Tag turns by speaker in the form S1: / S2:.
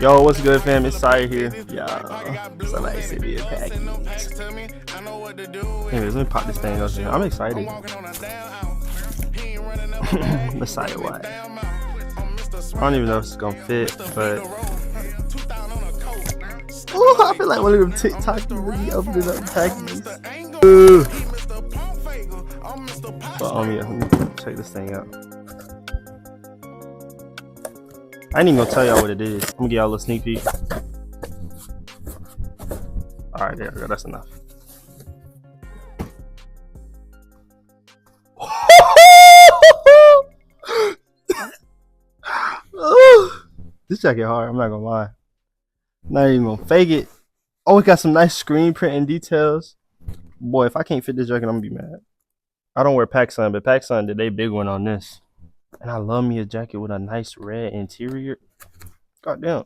S1: Yo, what's good, fam? It's Sire here. Yeah, somebody sent me a package. Anyways, let me pop this thing up here. I'm excited. Messiah White. I don't even know if it's gonna fit, but ooh, I feel like one of them TikTokers that be opening up packages. But yeah, let me check this thing out. I ain't even gonna tell y'all what it is. I'm gonna give y'all a little sneak peek. Alright, there we go. That's enough. This jacket hard, I'm not gonna lie. Not even gonna fake it. Oh, it got some nice screen printing details. Boy, if I can't fit this jacket, I'm gonna be mad. I don't wear PacSun, but PacSun did a big one on this. And I love me a jacket with a nice red interior. Goddamn.